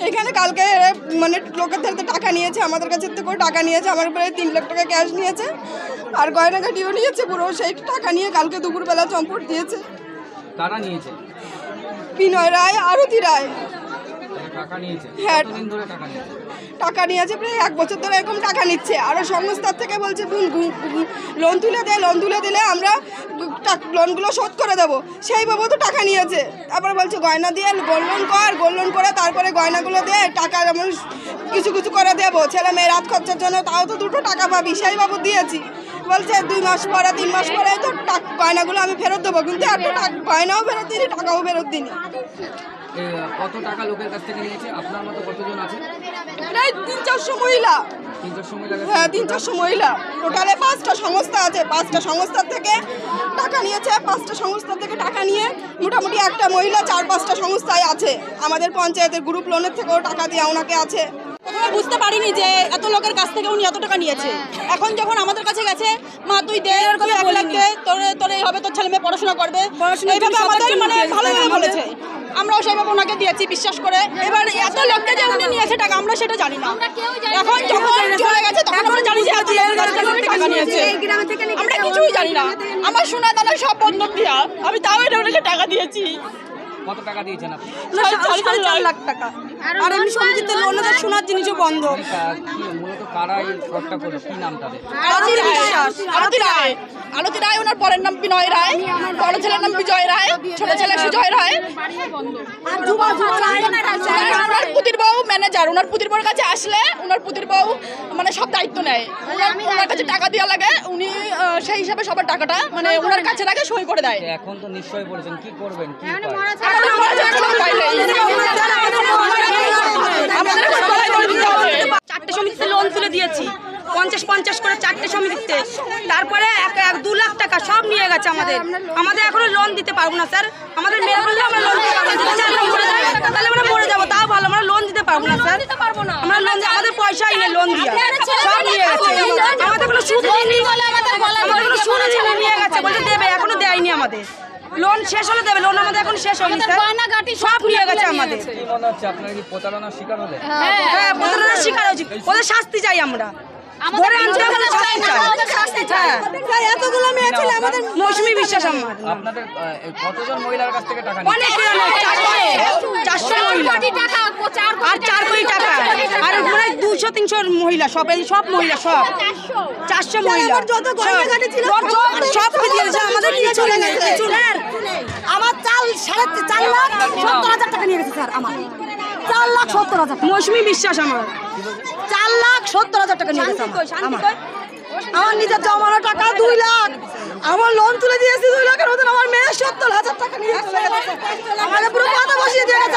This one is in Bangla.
এখানে কালকে মানে লোকের থেকে টাকা নিয়েছে, আমাদের কাছে থেকেও টাকা নিয়েছে, আমার উপরে 3 লাখ টাকা ক্যাশ নিয়েছে আর গয়নাঘাটিও নিয়েছে পুরো। সেই টাকা নিয়ে কালকে দুপুরবেলা চম্পট দিয়েছে। কারা নিয়েছে? বিনয় রায়, আরতি রায়। টাকা নিয়েছে? হ্যাঁ, কতদিন ধরে টাকা নিয়েছে? টাকা নিয়েছে প্রায় 1 বছর ধরে এরকম টাকা নিচ্ছে। আরও সংস্থার থেকে বলছে লোন তুলে দেয়, লোন তুলে দিলে আমরা লোনগুলো শোধ করে দেবো। সেই বাবু তো টাকা নিয়েছে। তারপরে বলছে গয়না দিয়ে গোল্ড লোন কর, গোল্ড লোন করে তারপরে গয়নাগুলো দে, টাকা যেমন কিছু কিছু করে দেবো, ছেলে মেয়ে রাত খরচার জন্য, তাও তো 2টো টাকা পাবি। সেই বাবু দিয়েছি। বলছে 2 মাস পরে 3 মাস পরে তো গয়নাগুলো আমি ফেরত দেবো, কিন্তু একটা গয়নাও ফেরত দিইনি, টাকাও ফেরত দিইনি। কত টাকা লোকের কাছ থেকে নিয়েছে? আপনার মতো কতজন আছে? প্রায় 300-400 মহিলা। 300 মহিলা? হ্যাঁ, 300-400 মহিলা। টোটালে 5টা সংস্থা আছে। 5টা সংস্থার থেকে টাকা নিয়েছে। 5টা সংস্থার থেকে টাকা নিয়ে মোটামুটি একটা মহিলা 4-5টা সংস্থায় আছে। আমাদের পঞ্চায়েতের গ্রুপ লোনের থেকেও টাকা দিয়ে ওনাকে আছে। প্রথমে বুঝতে পারিনি যে এত লোকের কাছ থেকে উনি এত টাকা নিয়েছে। এখন যখন আমাদের কাছে গেছে, মা তুই দে, 1 লাখ দে, তোর এই হবে, তোর ছেলে মেয়ে পড়াশোনা করবে, এইভাবে আমাদের মানে ভালোভাবে বলেছে। আমরাও সেইভাবে ওনাকে দিয়েছি বিশ্বাস করে। এবার এত লোককে যে উনি নিয়েছে টাকা, আমরা সেটা জানি না। এখন যখন চলে গেছে তখন আমরা জানি যে টাকা নিয়েছে। আমরা কিছুই জানি না। আমার সোনা দানা সব বন্ধক দিয়া আমি তাও এটা ওনাকে টাকা দিয়েছি। কত টাকা দিয়েছেন আপনি? 4.5 লাখ টাকা। আর এমনি সমিতিতে লোনের সোনার জিনিসও বন্ধ। মূলত কারা এই ফ্রডটা করলো? কি নাম তাদের? আরতি রায়, ওনার পরের নাম বিনয় রায়, বড় ছেলের নাম বিজয় রায়, ছোট ছেলে সুজয় রায়। ওনার পুতির বউ ম্যানেজার। ওনার পুতির বউর কাছে আসলে ওনার পুতির বউ মানে সব দায়িত্ব নেয়। ওনার কাছে টাকা দেওয়া লাগে, উনি সেই হিসাবে সবার টাকাটা মানে ওনার কাছে রাখে, সই করে দেয়। এখন তো নিশ্চয়ই বলেছেন, কি করবেন? কি চারটে সমিতিতে লোন তুলে দিয়েছি, 50-50 করে 4টে সমিতিতে। তারপরে 2 লাখ টাকা সব নিয়ে গেছে আমাদের এখনো লোন দিতে পারবো না স্যার। আমাদের মেয়ে বললে আমরা লোন দিতে পারবো না, তাহলে আমরা মরে যাবো, তাও ভালো। আমরা লোন দিতে পারবো না স্যার, আমরা লোন দিয়ে আমাদের পয়সাই নেই, লোন দিয়ে সব নিয়ে গেছে। আমাদের কোনো সুদ নেই, আমাদের কোনো সুদ নিয়ে গেছে, বলতে দেবে, এখনো দেয়নি আমাদের। লোন শেষ হলে দেবে, লোন আমাদের এখন শেষ হয়নি স্যার, সব নিয়ে গেছে আমাদের। কি মনে হচ্ছে আপনারা কি প্রতারণার শিকার হলে? হ্যাঁ, প্রতারণার শিকার হয়েছি। ওদের শাস্তি চাই আমরা। এতগুলো মেয়ে ছিল আমাদের। মৌসুমী বিশ্বাস আমার। আপনাদের কতজন মহিলার কাছ থেকে টাকা? অনেক, 400 মহিলা আর 4 কোটি টাকা। আর মানে 200-300 মহিলা, সব মহিলা, সব 400 মহিলা। যত গয়নাগাটি ছিল সব দিয়েছে আমাদের, কিছু নেই। আমার 4,70,000 টাকা নিয়ে গেছে স্যার। আমার 4,70,000। মৌসুমী বিশ্বাস আমার 4,70,000 টাকা নিয়ে গেছে আমার নিজের জমানো টাকা 2 লাখ। আমার লোন তুলে দিয়েছি 2 লাখের মতন। আমার মেয়ে 70,000 টাকা নিয়ে চলে গেছে। আমাদের পুরো কথা বসিয়ে দিয়ে গেছে।